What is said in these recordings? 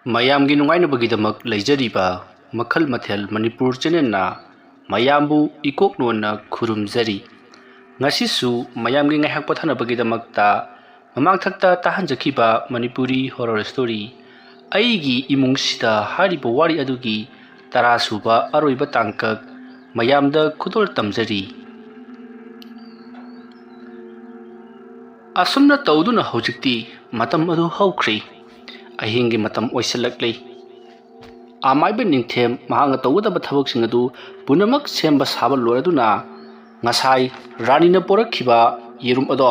ꯃꯌꯥꯝꯒꯤ ꯅꯨꯡꯉꯥꯏꯅꯕꯒꯤꯗꯃꯛ ꯂꯩꯖꯔꯤꯕ ꯃꯈꯜ ꯃꯊꯦꯜ ꯃꯅꯤꯄꯨꯔ ꯆꯦꯅꯦꯜꯅ ꯃꯌꯥꯝꯕꯨ ꯏꯀꯣꯛꯅꯣꯟꯅ ꯈꯨꯔꯨꯝꯖꯔꯤ꯫ ꯉꯁꯤꯁꯨ ꯃꯌꯥꯝꯒꯤ ꯉꯥꯏꯍꯥꯛ ꯄꯣꯊꯥꯅꯕꯒꯤꯗꯃꯛꯇ ꯃꯃꯥꯡꯊꯛꯇ ꯇꯥꯍꯟꯖꯈꯤꯕ ꯃꯅꯤꯄꯨꯔꯤ ꯍꯣꯔꯔ ꯁ꯭ꯇꯣꯔꯤ ꯑꯩꯒꯤ ꯏꯃꯨꯡꯁꯤꯗ ꯍꯥꯏꯔꯤꯕ ꯋꯥꯔꯤ ꯑꯗꯨꯒꯤ 10 ꯁꯨꯕ ꯑꯔꯣꯏꯕ ꯇꯥꯡꯀꯛ ꯃꯌꯥꯝꯗ ꯈꯨꯗꯣꯜ ꯇꯝꯖꯔꯤ꯫ ꯑꯁꯨꯝꯅ ꯇꯧꯗꯨꯅ ꯍꯧꯖꯤꯛꯇꯤ ꯃꯇꯝ ꯑꯗꯨ ꯍꯧꯈ꯭ꯔꯦ꯫ ꯑꯍꯤꯡꯒꯤ ꯃꯇꯝ ꯑꯣꯏꯁꯤꯜꯂꯛꯂꯦ꯫ ꯑꯃꯥꯏꯕ ꯅꯤꯡꯊꯦꯝ ꯃꯍꯥꯛꯅ ꯇꯧꯒꯗꯕ ꯊꯕꯛꯁꯤꯡ ꯑꯗꯨ ꯄꯨꯝꯅꯃꯛ ꯁꯦꯝꯕ ꯁꯥꯕ ꯂꯣꯏꯔꯗꯨꯅ ꯉꯁꯥꯏ ꯔꯥꯅꯤꯅ ꯄꯣꯔꯛꯈꯤꯕ ꯌꯦꯔꯨꯝ ꯑꯗꯣ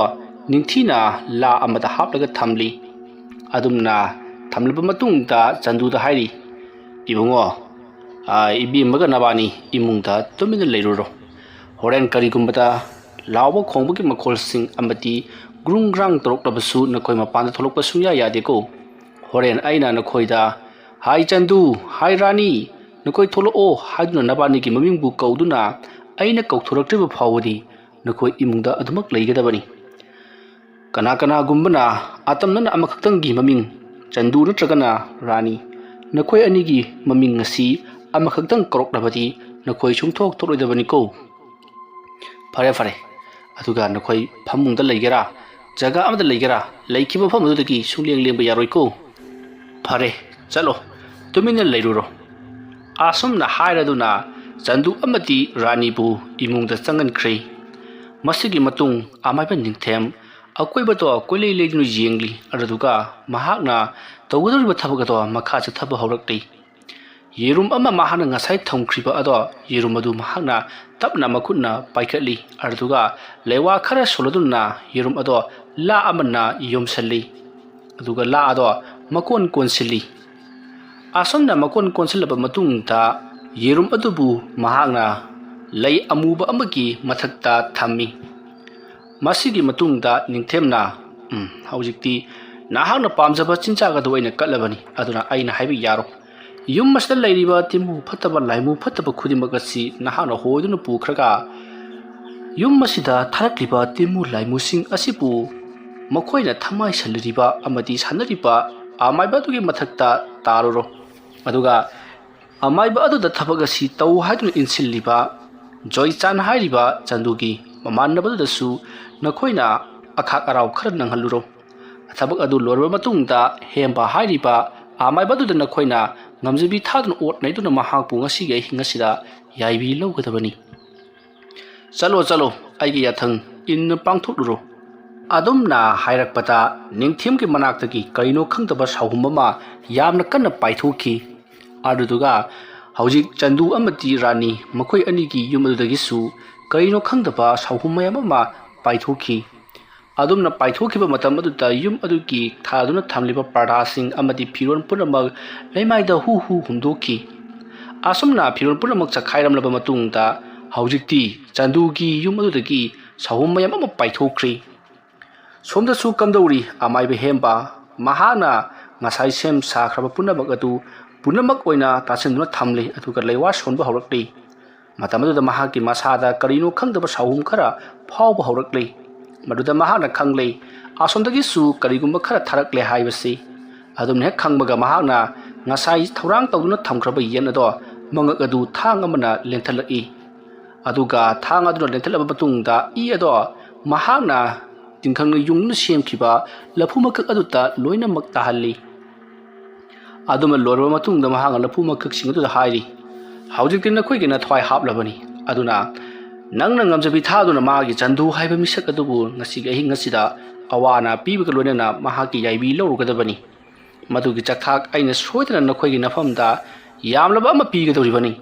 ꯅꯤꯡꯊꯤꯅ ꯂꯥ ꯑꯃꯗ ꯍꯥꯞꯂꯒ ꯊꯝꯂꯤ꯫ ꯑꯗꯨꯝꯅ ꯊꯝꯂꯕ ꯃꯇꯨꯡꯗ ꯆꯟꯗꯨꯗ ꯍꯥꯏꯔꯤ, "ꯏꯕꯨꯡꯉꯣ, ꯏꯕꯦꯝꯃꯒ ꯅꯕꯥꯅꯤ ꯏꯃꯨꯡꯗ ꯇꯨꯃꯤꯟꯅ ꯂꯩꯔꯨꯔꯣ꯫ ꯍꯣꯔꯦꯟ ꯀꯔꯤꯒꯨꯝꯕꯗ ꯂꯥꯎꯕ ꯈꯣꯡꯕꯒꯤ ꯃꯈꯣꯜꯁꯤꯡ ꯑꯃꯗꯤ ꯒ꯭ꯔꯨꯡ ꯒ꯭ꯔꯥꯡ ꯇꯧꯔꯛꯂꯕꯁꯨ ꯅꯈꯣꯏ ꯃꯄꯥꯟꯗ ꯊꯣꯛꯂꯛꯄ ꯁꯨꯡꯌꯥ ꯌꯥꯗꯦꯀꯣ꯫ ꯍꯣꯔꯦꯟ ꯑꯩꯅ ꯅꯈꯣꯏꯗ 'ꯍꯥꯏ ꯆꯟꯗꯨ, ꯍꯥꯏ ꯔꯥꯅꯤ, ꯅꯈꯣꯏ ꯊꯣꯛꯂꯛꯑꯣ' ꯍꯥꯏꯗꯨꯅ ꯅꯕꯥꯅꯤꯒꯤ ꯃꯃꯤꯡꯕꯨ ꯀꯧꯗꯨꯅ ꯑꯩꯅ ꯀꯧꯊꯣꯔꯛꯇ꯭ꯔꯤꯕ ꯐꯥꯎꯕꯗꯤ ꯅꯈꯣꯏ ꯏꯃꯨꯡꯗ ꯑꯗꯨꯃꯛ ꯂꯩꯒꯗꯕꯅꯤ꯫ ꯀꯅꯥꯒꯨꯝꯕꯅ ꯑꯇꯝꯅꯅ ꯑꯃꯈꯛꯇꯪꯒꯤ ꯃꯃꯤꯡ ꯆꯟꯗꯨ ꯅꯠꯇ꯭ꯔꯒꯅ ꯔꯥꯅꯤ, ꯅꯈꯣꯏ ꯑꯅꯤꯒꯤ ꯃꯃꯤꯡ ꯉꯁꯤ ꯑꯃꯈꯛꯇꯪ ꯀꯧꯔꯛꯂꯕꯗꯤ ꯅꯈꯣꯏ ꯁꯨꯡꯊꯣꯛ ꯊꯣꯛꯂꯣꯏꯗꯕꯅꯤꯀꯣ꯫ ꯐꯔꯦ, ꯑꯗꯨꯒ ꯅꯈꯣꯏ ꯐꯃꯨꯡꯗ ꯂꯩꯒꯦꯔꯥ, ꯖꯒꯥ ꯑꯃꯗ ꯂꯩꯒꯦꯔꯥ, ꯂꯩꯈꯤꯕ ꯃꯐꯝ ꯑꯗꯨꯗꯒꯤ ꯁꯨꯡꯂꯦꯡ ꯂꯦꯡꯕ ꯌꯥꯔꯣꯏꯀꯣ꯫ ꯐꯔꯦ, ꯆꯠꯂꯣ, ꯇꯨꯃꯤꯟꯅ ꯂꯩꯔꯨꯔꯣ." ꯑꯁꯨꯝꯅ ꯍꯥꯏꯔꯗꯨꯅ ꯆꯟꯗꯨ ꯑꯃꯗꯤ ꯔꯥꯅꯤꯕꯨ ꯏꯃꯨꯡꯗ ꯆꯪꯍꯟꯈ꯭ꯔꯦ꯫ ꯃꯁꯤꯒꯤ ꯃꯇꯨꯡ ꯑꯃꯥꯏꯕ ꯅꯤꯡꯊꯦꯝ ꯑꯀꯣꯏꯕꯗꯣ ꯀꯣꯏꯂꯩ ꯂꯩꯗꯨꯅ ꯌꯦꯡꯂꯤ꯫ ꯑꯗꯨꯒ ꯃꯍꯥꯛꯅ ꯇꯧꯒꯗꯧꯔꯤꯕ ꯊꯕꯛ ꯑꯗꯣ ꯃꯈꯥ ꯆꯠꯊꯕ ꯍꯧꯔꯛꯂꯤ꯫ ꯌꯦꯔꯨꯝ ꯑꯃ ꯃꯍꯥꯛꯅ ꯉꯁꯥꯏ ꯊꯝꯈ꯭ꯔꯤꯕ ꯑꯗꯣ ꯌꯦꯔꯨꯝ ꯑꯗꯨ ꯃꯍꯥꯛꯅ ꯇꯞꯅ ꯃꯈꯨꯠꯅ ꯄꯥꯏꯈꯠꯂꯤ꯫ ꯑꯗꯨꯒ ꯂꯩꯋꯥ ꯈꯔ ꯁꯣꯜꯂꯗꯨꯅ ꯌꯦꯔꯨꯝ ꯑꯗꯣ ꯂꯥ ꯑꯃꯅ ꯌꯣꯝꯁꯤꯜꯂꯤ꯫ ꯑꯗꯨꯒ ꯂꯥ ꯑꯗꯣ ꯃꯀꯣꯟ ꯀꯣꯟꯁꯤꯜꯂꯤ꯫ ꯑꯁꯨꯝꯅ ꯃꯀꯣꯟ ꯀꯣꯟꯁꯤꯜꯂꯕ ꯃꯇꯨꯡꯗ ꯌꯦꯔꯨꯝ ꯑꯗꯨꯕꯨ ꯃꯍꯥꯛꯅ ꯂꯩ ꯑꯃꯨꯕ ꯑꯃꯒꯤ ꯃꯊꯛꯇ ꯊꯝꯃꯤ꯫ ꯃꯁꯤꯒꯤ ꯃꯇꯨꯡꯗ ꯅꯤꯡꯊꯦꯝꯅ, "ꯍꯧꯖꯤꯛꯇꯤ ꯅꯍꯥꯛꯅ ꯄꯥꯝꯖꯕ ꯆꯤꯟꯖꯥꯛ ꯑꯗꯨ ꯑꯩꯅ ꯀꯠꯂꯕꯅꯤ, ꯑꯗꯨꯅ ꯑꯩꯅ ꯍꯥꯏꯕ ꯌꯥꯔꯣ꯫ ꯌꯨꯝ ꯑꯁꯤꯗ ꯂꯩꯔꯤꯕ ꯇꯤꯟꯃꯨ ꯐꯠꯇꯕ ꯂꯥꯏꯃꯨ ꯐꯠꯇꯕ ꯈꯨꯗꯤꯡꯃꯛ ꯑꯁꯤ ꯅꯍꯥꯛꯅ ꯍꯣꯏꯗꯨꯅ ꯄꯨꯈ꯭ꯔꯒ ꯌꯨꯝ ꯑꯁꯤꯗ ꯊꯥꯔꯛꯂꯤꯕ ꯇꯤꯟꯃꯨ ꯂꯥꯏꯃꯨꯁꯤꯡ ꯑꯁꯤꯕꯨ ꯃꯈꯣꯏꯅ ꯊꯃꯥꯏꯁꯜꯂꯤꯕ ꯑꯃꯗꯤ ꯁꯥꯟꯅꯔꯤꯕ ꯑꯃꯥꯏꯕ ꯑꯗꯨꯒꯤ ꯃꯊꯛꯇ ꯇꯥꯔꯨꯔꯣ꯫ ꯑꯗꯨꯒ ꯑꯃꯥꯏꯕ ꯑꯗꯨꯗ ꯊꯕꯛ ꯑꯁꯤ ꯇꯧ ꯍꯥꯏꯗꯨꯅ ꯏꯟꯁꯤꯜꯂꯤꯕ ꯖꯣꯏꯆꯥꯟ ꯍꯥꯏꯔꯤꯕ ꯆꯟꯗꯨꯒꯤ ꯃꯃꯥꯟꯅꯕꯗꯨꯗꯁꯨ ꯅꯈꯣꯏꯅ ꯑꯈꯥꯛ ꯑꯔꯥꯎ ꯈꯔ ꯅꯪꯍꯜꯂꯨꯔꯣ꯫ ꯊꯕꯛ ꯑꯗꯨ ꯂꯣꯏꯔꯕ ꯃꯇꯨꯡꯗ ꯍꯦꯝꯕ ꯍꯥꯏꯔꯤꯕ ꯑꯃꯥꯏꯕ ꯑꯗꯨꯗ ꯅꯈꯣꯏꯅ ꯉꯝꯖꯕꯤ ꯊꯥꯗꯨꯅ ꯑꯣꯠ ꯅꯩꯗꯨꯅ ꯃꯍꯥꯛꯄꯨ ꯉꯁꯤꯒꯤ ꯑꯍꯤꯡ ꯑꯁꯤꯗ ꯌꯥꯏꯕꯤ ꯂꯧꯒꯗꯕꯅꯤ꯫ ꯆꯠꯂꯣ, ꯑꯩꯒꯤ ꯌꯥꯊꯪ ꯏꯟꯅ ꯄꯥꯡꯊꯣꯛꯂꯨꯔꯣ." ꯑꯗꯨꯝꯅ ꯍꯥꯏꯔꯛꯄꯗ ꯅꯤꯡꯊꯦꯝꯒꯤ ꯃꯅꯥꯛꯇꯒꯤ ꯀꯔꯤꯅꯣ ꯈꯪꯗꯕ ꯁꯥꯎꯍꯨꯝ ꯑꯃ ꯌꯥꯝꯅ ꯀꯟꯅ ꯄꯥꯏꯊꯣꯛꯈꯤ꯫ ꯑꯗꯨꯗꯨꯒ ꯍꯧꯖꯤꯛ ꯆꯟꯗꯨ ꯑꯃꯗꯤ ꯔꯥꯅꯤ ꯃꯈꯣꯏ ꯑꯅꯤꯒꯤ ꯌꯨꯝ ꯑꯗꯨꯗꯒꯤꯁꯨ ꯀꯔꯤꯅꯣ ꯈꯪꯗꯕ ꯁꯥꯎꯍꯨꯝ ꯃꯌꯥꯝ ꯑꯃ ꯄꯥꯏꯊꯣꯛꯈꯤ꯫ ꯑꯗꯨꯝꯅ ꯄꯥꯏꯊꯣꯛꯈꯤꯕ ꯃꯇꯝ ꯑꯗꯨꯗ ꯌꯨꯝ ꯑꯗꯨꯒꯤ ꯊꯥꯗꯨꯅ ꯊꯝꯂꯤꯕ ꯄꯔꯗꯥꯁꯤꯡ ꯑꯃꯗꯤ ꯐꯤꯔꯣꯜ ꯄꯨꯝꯅꯃꯛ ꯂꯩꯃꯥꯏꯗ ꯍꯨ ꯍꯨꯝꯗꯣꯛꯈꯤ꯫ ꯑꯁꯨꯝꯅ ꯐꯤꯔꯣꯜ ꯄꯨꯝꯅꯃꯛ ꯆꯈꯥꯏꯔꯝꯂꯕ ꯃꯇꯨꯡꯗ ꯍꯧꯖꯤꯛꯇꯤ ꯆꯟꯗꯨꯒꯤ ꯌꯨꯝ ꯑꯗꯨꯗꯒꯤ ꯁꯥꯎꯍꯨꯝ ꯃꯌꯥꯝ ꯑꯃ ꯄꯥꯏꯊꯣꯛꯈ꯭ꯔꯦ꯫ ꯁꯣꯝꯗꯁꯨ ꯀꯝꯗꯧꯔꯤ ꯑꯃꯥꯏꯕ ꯍꯦꯝꯕ? ꯃꯍꯥꯛꯅ ꯉꯁꯥꯏ ꯁꯦꯝ ꯁꯥꯈ꯭ꯔꯕ ꯄꯨꯝꯅꯃꯛ ꯑꯗꯨ ꯄꯨꯝꯅꯃꯛ ꯑꯣꯏꯅ ꯇꯥꯁꯤꯟꯗꯨꯅ ꯊꯝꯂꯤ꯫ ꯑꯗꯨꯒ ꯂꯩꯋꯥ ꯁꯣꯟꯕ ꯍꯧꯔꯛꯂꯤ꯫ ꯃꯇꯝ ꯑꯗꯨꯗ ꯃꯍꯥꯛꯀꯤ ꯃꯁꯥꯗ ꯀꯔꯤꯅꯣ ꯈꯪꯗꯕ ꯁꯥꯎꯍꯨꯝ ꯈꯔ ꯐꯥꯎꯕ ꯍꯧꯔꯛꯂꯤ꯫ ꯃꯗꯨꯗ ꯃꯍꯥꯛꯅ ꯈꯪꯂꯦ ꯑꯁꯣꯝꯗꯒꯤꯁꯨ ꯀꯔꯤꯒꯨꯝꯕ ꯈꯔ ꯊꯥꯔꯛꯂꯦ ꯍꯥꯏꯕꯁꯤ꯫ ꯑꯗꯨꯝꯅ ꯍꯦꯛ ꯈꯪꯕꯒ ꯃꯍꯥꯛꯅ ꯉꯁꯥꯏ ꯊꯧꯔꯥꯡ ꯇꯧꯗꯨꯅ ꯊꯝꯈ꯭ꯔꯕ ꯌꯦꯟ ꯑꯗꯣ ꯃꯉꯛ ꯑꯗꯨ ꯊꯥꯡ ꯑꯃꯅ ꯂꯦꯟꯊꯠꯂꯛꯏ꯫ ꯑꯗꯨꯒ ꯊꯥꯡ ꯑꯗꯨꯅ ꯂꯦꯟꯊꯠꯂꯕ ꯃꯇꯨꯡꯗ ꯏ ꯑꯗꯣ ꯃꯍꯥꯛꯅ ꯇꯤꯡꯈꯪꯅ ꯌꯨꯡꯗꯨꯅ ꯁꯦꯝꯈꯤꯕ ꯂꯐꯨ ꯃꯀꯛ ꯑꯗꯨꯗ ꯂꯣꯏꯅꯃꯛ ꯇꯥꯍꯜꯂꯤ꯫ ꯑꯗꯨꯃ ꯂꯣꯏꯔꯕ ꯃꯇꯨꯡꯗ ꯃꯍꯥꯛꯅ ꯂꯐꯨ ꯃꯀꯛꯁꯤꯡ ꯑꯗꯨꯗ ꯍꯥꯏꯔꯤ, "ꯍꯧꯖꯤꯛꯇꯤ ꯅꯈꯣꯏꯒꯤ ꯅꯊ꯭ꯋꯥꯏ ꯍꯥꯞꯂꯕꯅꯤ꯫ ꯑꯗꯨꯅ ꯅꯪꯅ ꯉꯝꯖꯕꯤ ꯊꯥꯗꯨꯅ ꯃꯥꯒꯤ ꯆꯟꯗꯨ ꯍꯥꯏꯕ ꯃꯤꯁꯛ ꯑꯗꯨꯕు ꯉꯁꯤꯒꯤ ꯑꯍꯤꯡ ꯑꯁꯤꯗ ꯑꯋꯥ ꯑꯅꯥ ꯄꯤꯕꯒ ꯂꯣꯏꯅꯅ ꯃꯍꯥꯛꯀꯤ ꯌꯥꯏꯕꯤ ꯂꯧꯔꯨꯒꯗꯕꯅꯤ꯫ ꯃꯗꯨꯒꯤ ꯆꯥꯛꯊꯥꯛ ꯑꯩꯅ ꯁꯣꯏꯗꯅ ꯅꯈꯣꯏꯒꯤ ꯅꯐꯝꯗ ꯌꯥꯝꯂꯕ ꯑꯃ ꯄꯤꯒꯗꯧꯔꯤꯕꯅꯤ꯫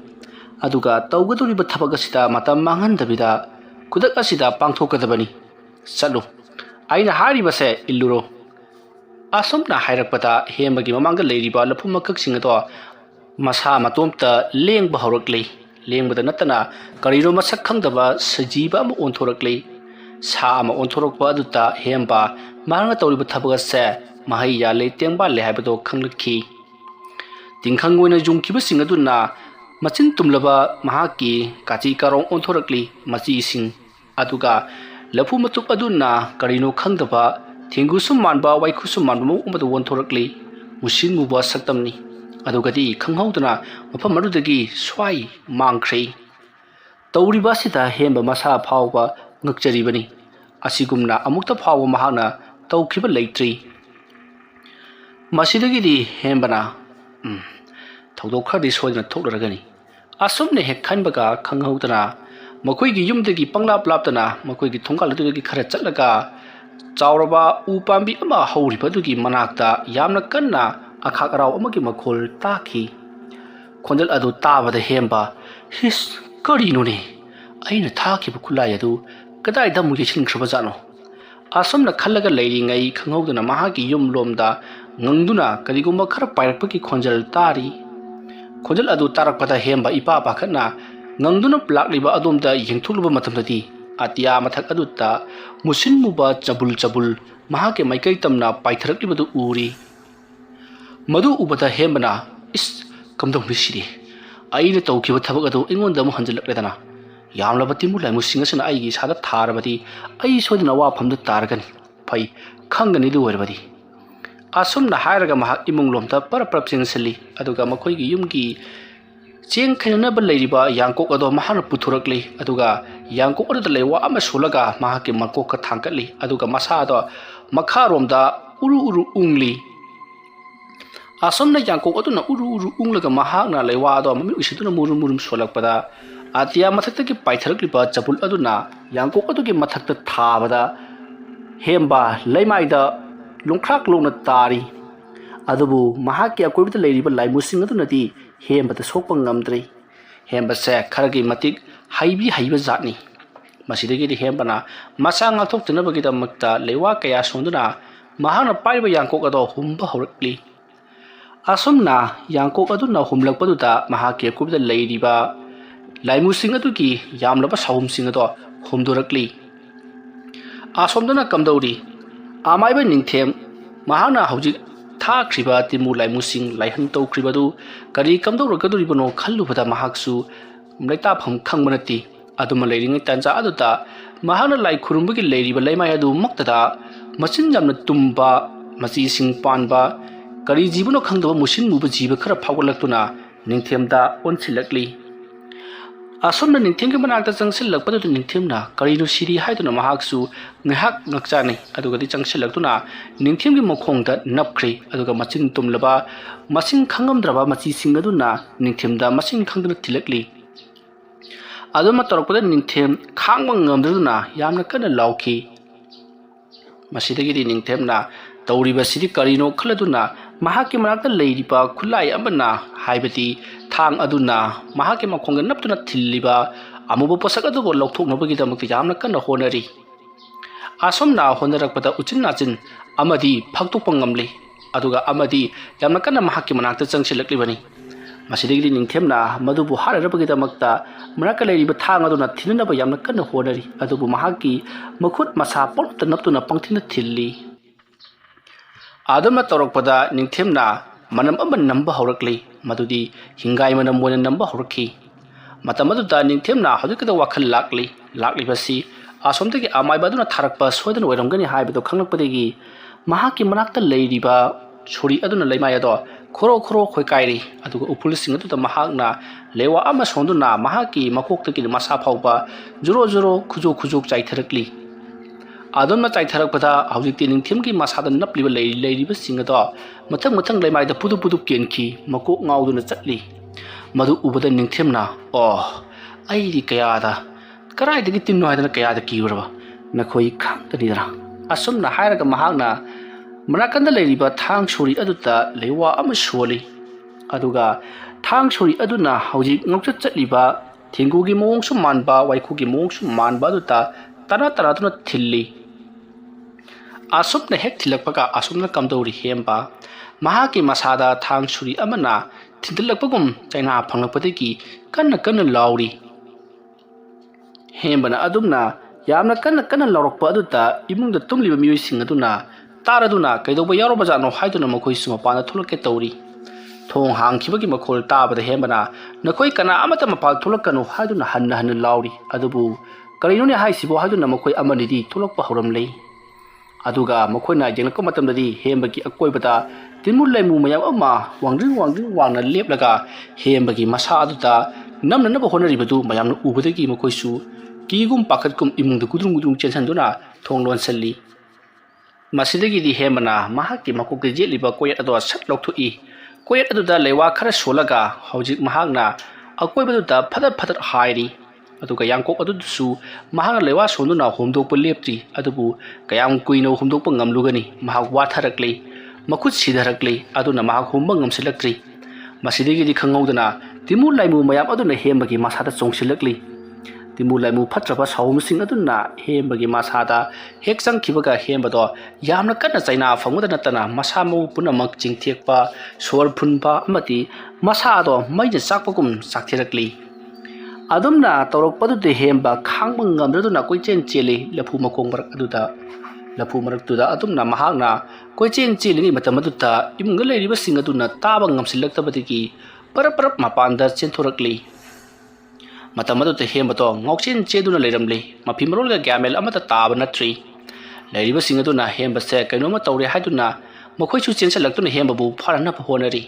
ꯑꯗꯨꯒ ꯇꯧꯒꯗꯧꯔꯤꯕ ꯊꯕꯛ ꯑꯁꯤꯗ ꯃꯇꯝ ꯃꯥꯡꯍꯟꯗꯕꯤꯗ ꯈꯨꯗꯛ ꯑꯁꯤꯗ ꯄꯥꯡꯊꯣꯛꯀꯗꯕꯅꯤ꯫ ꯆꯠꯂꯨ, ꯑꯩꯅ ꯍꯥꯏꯔꯤꯕꯁꯦ ꯏꯜꯂꯨꯔꯣ." ꯑꯁꯨꯝꯅ ꯍꯥꯏꯔꯛꯄꯗ ꯍꯦꯝꯕꯒꯤ ꯃꯃꯥꯡꯗ ꯂꯩꯔꯤꯕ ꯂꯐꯨ ꯃꯀꯛꯁꯤꯡ ꯑꯗꯣ ꯃꯁꯥ ꯃꯇꯣꯝꯇ ꯂꯦꯡꯕ ꯍꯧꯔꯛꯂꯤ꯫ ꯂꯦꯡꯕꯗ ꯅꯠꯇꯅ ꯀꯔꯤꯅꯣ ꯃꯁꯛ ꯈꯪꯗꯕ ꯁꯖꯤꯕ ꯑꯃ ꯑꯣꯟꯊꯣꯔꯛꯂꯤ꯫ ꯁꯥ ꯑꯃ ꯑꯣꯟꯊꯣꯔꯛꯄ ꯑꯗꯨꯗ ꯍꯦꯝꯕ ꯃꯍꯥꯛꯅ ꯇꯧꯔꯤꯕ ꯊꯕꯛ ꯑꯁꯦ ꯃꯍꯩ ꯌꯥꯜꯂꯦ ꯇꯦꯡꯕꯥꯜꯂꯦ ꯍꯥꯏꯕꯗꯣ ꯈꯪꯂꯛꯈꯤ꯫ ꯇꯤꯡꯈꯪ ꯑꯣꯏꯅ ꯌꯨꯡꯈꯤꯕꯁꯤꯡ ꯑꯗꯨꯅ ꯃꯆꯤꯟ ꯇꯨꯝꯂꯕ ꯃꯍꯥꯛꯀꯤ ꯀꯥꯆꯤ ꯀꯥꯔꯣꯡ ꯑꯣꯟꯊꯣꯔꯛꯂꯤ ꯃꯆꯤꯁꯤꯡ꯫ ꯑꯗꯨꯒ ꯂꯐꯨ ꯃꯇꯨꯞ ꯑꯗꯨꯅ ꯀꯔꯤꯅꯣ ꯈꯪꯗꯕ ꯊꯦꯡꯒꯨꯁꯨꯝ ꯃꯥꯟꯕ ꯋꯥꯏꯈꯨꯁꯨꯝ ꯃꯥꯟꯕ ꯃꯑꯣꯡ ꯑꯃꯗ ꯑꯣꯟꯊꯣꯔꯛꯂꯤ꯫ musin muba saktamni adugadi khanghaudana mafam adudagi swai mangkhre tawriba sida hemba masa phawba ngakjaribani asigumna amukta phawba mahana tawkhiba leitri masidagidi hembana thawdok khadi soidna thoklaragani asumne hek khanbaga khanghaudana makoigi yumdagi panglap laptana makoigi thongkal adugagi khara chatlaga chawraba upambi ama hauribadugi manakta yamna kanna akhak raw amagi makhol takhi khonjal adu tabada hemba his karinone aina thakhiba khulai adu kadai damu yeshin khrabajano asomna khallaga leiringai khanghaudana mahagi yum lomda ngangduna karigumba khara pairakpaki khonjal tari khonjal adu tarakpada hemba ipa pakhana ngangduna plakliba adomda yengthuluba matamdadi atia mathak adutta musin muba chabul chabul mahake maikai tamna paitharakliba uri madu ubata hembana is kamdong bisiri aina tawkiba thabak adu ingonda mu hanjalakledana yamlaba timulai musinga sana aigi sada tharabadi ai sodina wa phamda targani phai khangani du werabadi asumna hairaga mahak imung lomta paraprak singselli aduga makoigi yumgi cheng khainaba leiriba yangkok ado mahana puthurakli aduga yangkok adu lewa ama sulaga mahake makok ka thangkali aduga masa ado makha romda uru uru ungli asomna yangkok adu na uru uru unglaga mahakna lewa ado mami usiduna murum murum solakpada atia mathakta paitharakliba chapul aduna yangkok adugi mathakta thabada hemba leimaida lungkhrak longna tari adubu mahakya akoibita leiriba laimusing adunadi hemba ta sokpa ngamdri hemba se kharagi matik haibi haiba zatni masidagi di hemba na masa ngakthok tunabagi da makta lewa kaya sonduna mahana paiba yangkok ado humba horakli asumna yangkok aduna humlakpaduda mahakya akoibita leiriba laimusing adugi yamlaba sahumsing ado humdurakli asomdana kamdauri amaiba ningthem mahana hojik thakriba timu laimusing laihan tawkribadu kari kamdawragaduribano khallubada mahaksu mlaita pham khangmanati aduma leiringai tanja aduta mahana lai khurumbagi leiriba laimai adu maktada machin jamna tumba machi sing panba kari jibuno khangdaba musin muba jiba khara phawgalaktuna ningthemda onsilakli asomna ningthemgi manakta changsilakpadu ningthemna karino siri haiduna mahaksu ngahak ngakchani adugadi changsilaktuna ningthemgi mokhongda napkhri aduga machin tumlaba masing khangamdraba machi singaduna ningthemda masing khangduna tilakli aduma torokpada ningthem khangba ngamduna yamna kana lauki masidagi ningthemna tawriba siri karino khaladuna mahaki manakta leiriba khulai amana haibati thang aduna mahaki makhonga naptuna thilliba amuba posak adugo lokthoknabagi damakti yamna kana honari asomna honarakpada uchin nachin amadi phaktukpa ngamli aduga amadi yamna kana mahaki manakta changsilaklibani masidagi ningthemna madubu hararabagi damakta manaka leiriba thang aduna thinanaba yamna kana honari adubu mahaki makhut masa polta naptuna pangthina thilli adamna torokpada ningthemna manam ama namba horakli madudi hingai manam mona namba horakhi matamaduda ningthemna hodikada wakhal lakli basi asomdagi amai baduna tharakpa soidan oiramgani haibado khanglakpadagi mahaki manakta leiriba chori aduna leimai ado khoro khoikairi aduga upulising aduda mahakna lewa ama sonduna mahaki makoktagi masa phawba juro khujo chaitharakli adonna chaitharakpada hawjikti ningthemgi masada napliba leiriba singado mathang leimaida pudu kenki makok ngauduna chatli madu ubada ningthemna aidi kayada karaidagi tinno haidana kayada kiuraba nakhoi khangtanidara asumna hairaga mahakna manakanda leiriba thang sori aduta lewa ama soli aduga thang sori aduna hawjik ngokcha chatliba thingugi mawongsu manba waikhugi mawongsu manba aduta tana tuna thilli asupna hek thilakpaga asumna kamdori hemba mahaki masada thang suri amana thindilakpagum chaina phanglakpadagi kanna lauri hembana adumna yamna kanna laurokpa aduta imungda tumliba miyoi aduna taraduna kaidoba yaroba jano haiduna makoi suma pana thulake tauri thong hangkhibagi makhol tabada hembana nakoi kana amata mapal thulakanu haiduna hanna lauri adubu karinone haisibo haiduna makoi amanidi thulakpa horamlei ꯑꯗꯨꯒ ꯃꯈꯣꯏꯅ ꯌꯦꯡꯂꯛꯄ ꯃꯇꯝꯗꯗꯤ ꯍꯦꯝꯕꯒꯤ ꯑꯀꯣꯏꯕꯗ ꯇꯤꯟꯃꯨ ꯂꯩꯃꯨ ꯃꯌꯥꯝ ꯑꯃ ꯋꯥꯡꯗ꯭ꯔꯤꯡ ꯋꯥꯡꯅ ꯂꯦꯞꯂꯒ ꯍꯦꯝꯕꯒꯤ ꯃꯁꯥ ꯑꯗꯨꯗ ꯅꯝꯅꯅꯕ ꯍꯣꯠꯅꯔꯤꯕꯗꯨ ꯃꯌꯥꯝꯅ ꯎꯕꯗꯒꯤ ꯃꯈꯣꯏꯁꯨ ꯀꯤꯒꯨꯝ ꯄꯥꯈꯠꯀꯨꯝ ꯏꯃꯨꯡꯗ ꯒꯨꯗꯨꯡ ꯆꯦꯟꯁꯤꯟꯗꯨꯅ ꯊꯣꯡ ꯂꯣꯟꯁꯤꯜꯂꯤ꯫ ꯃꯁꯤꯗꯒꯤꯗꯤ ꯍꯦꯝꯕꯅ ꯃꯍꯥꯛꯀꯤ ꯃꯀꯣꯛꯇ ꯌꯦꯠꯂꯤꯕ ꯀꯣꯌꯦꯠ ꯑꯗꯨ ꯁꯠ ꯂꯧꯊꯣꯛꯏ꯫ ꯀꯣꯌꯦꯠ ꯑꯗꯨꯗ ꯂꯩꯋꯥ ꯈꯔ ꯁꯣꯜꯂꯒ ꯍꯧꯖꯤꯛ ꯃꯍꯥꯛꯅ ꯑꯀꯣꯏꯕꯗꯨꯗ ꯐꯗꯠ ꯍꯥꯏꯔꯤ꯫ ꯑꯗꯨꯒ ꯌꯥꯡꯀꯣꯛ ꯑꯗꯨꯗꯁꯨ ꯃꯍꯥꯛꯅ ꯂꯩꯋꯥ ꯁꯣꯟꯗꯨꯅ ꯍꯣꯝꯗꯣꯛꯄ ꯂꯦꯞꯇ꯭ꯔꯤ꯫ ꯑꯗꯨꯕꯨ ꯀꯌꯥꯝ ꯀꯨꯏꯅ ꯍꯣꯝꯗꯣꯛꯄ ꯉꯝꯂꯨꯒꯅꯤ? ꯃꯍꯥꯛ ꯋꯥꯊꯔꯛꯂꯤ, ꯃꯈꯨꯠ ꯁꯤꯙꯔꯛꯂꯤ, ꯑꯗꯨꯅ ꯃꯍꯥꯛ ꯍꯣꯝꯕ ꯉꯝꯁꯤꯜꯂꯛꯇ꯭ꯔꯤ꯫ ꯃꯁꯤꯗꯒꯤꯗꯤ ꯈꯪꯍꯧꯗꯅ ꯇꯤꯃꯨ ꯂꯩꯃꯨ ꯃꯌꯥꯝ ꯑꯗꯨꯅ ꯍꯦꯝꯕꯒꯤ ꯃꯁꯥꯗ ꯆꯣꯡꯁꯤꯜꯂꯛꯂꯤ꯫ ꯇꯤꯃꯨ ꯂꯩꯃꯨ ꯐꯠꯇ꯭ꯔꯕ ꯁꯥꯑꯣꯝꯁꯤꯡ ꯑꯗꯨꯅ ꯍꯦꯝꯕꯒꯤ ꯃꯁꯥꯗ ꯍꯦꯛ ꯆꯪꯈꯤꯕꯒ ꯍꯦꯝꯕꯗꯣ ꯌꯥꯝꯅ ꯀꯟꯅ ꯆꯩꯅꯥ ꯐꯪꯕꯗ ꯅꯠꯇꯅ ꯃꯁꯥ ꯃꯎ ꯄꯨꯝꯅꯃꯛ ꯆꯤꯡꯊꯦꯛꯄ, ꯁꯣꯔ ꯐꯨꯟꯕ ꯑꯃꯗꯤ ꯃꯁꯥꯗꯣ ꯃꯩꯅ ꯆꯥꯛꯄꯒꯨꯝ ꯆꯥꯛꯊꯦꯔꯛꯂꯤ꯫ ꯑꯗꯨꯝꯅ ꯇꯧꯔꯛꯄꯗꯨꯗ ꯍꯦꯝꯕ ꯈꯥꯡꯕ ꯉꯝꯗ꯭ꯔꯗꯨꯅ ꯀꯣꯏꯆꯦꯟ ꯆꯦꯜꯂꯤ ꯂꯐꯨ ꯃꯈꯣꯡ ꯃꯔꯛꯇꯨꯗ ꯑꯗꯨꯝꯅ ꯃꯍꯥꯛꯅ ꯀꯣꯏꯆꯦꯟ ꯆꯦꯜꯂꯤꯉꯩ ꯃꯇꯝ ꯑꯗꯨꯗ ꯏꯃꯨꯡꯗ ꯂꯩꯔꯤꯕꯁꯤꯡ ꯑꯗꯨꯅ ꯇꯥꯕ ꯉꯝꯁꯤꯜꯂꯛꯇꯕꯗꯒꯤ ꯄꯔꯞ ꯃꯄꯥꯟꯗ ꯆꯦꯟꯊꯣꯔꯛꯂꯤ꯫ ꯃꯇꯝ ꯑꯗꯨꯗ ꯍꯦꯝꯕꯗꯣ ꯉꯥꯎꯆꯦꯟ ꯆꯦꯟꯗꯨꯅ ꯂꯩꯔꯝꯂꯤ, ꯃꯐꯤ ꯃꯔꯣꯜꯒ ꯒ꯭ꯌꯥꯟꯃꯦꯟ ꯑꯃꯠꯇ ꯇꯥꯕ ꯅꯠꯇ꯭ꯔꯤ꯫ ꯂꯩꯔꯤꯕꯁꯤꯡ ꯑꯗꯨꯅ ꯍꯦꯝꯕꯁꯦ ꯀꯩꯅꯣꯝꯃ ꯇꯧꯔꯦ ꯍꯥꯏꯗꯨꯅ ꯃꯈꯣꯏꯁꯨ ꯆꯦꯟꯁꯤꯜꯂꯛꯇꯨꯅ ꯍꯦꯝꯕꯕꯨ ꯐꯥꯅꯅꯕ ꯍꯣꯠꯅꯔꯤ꯫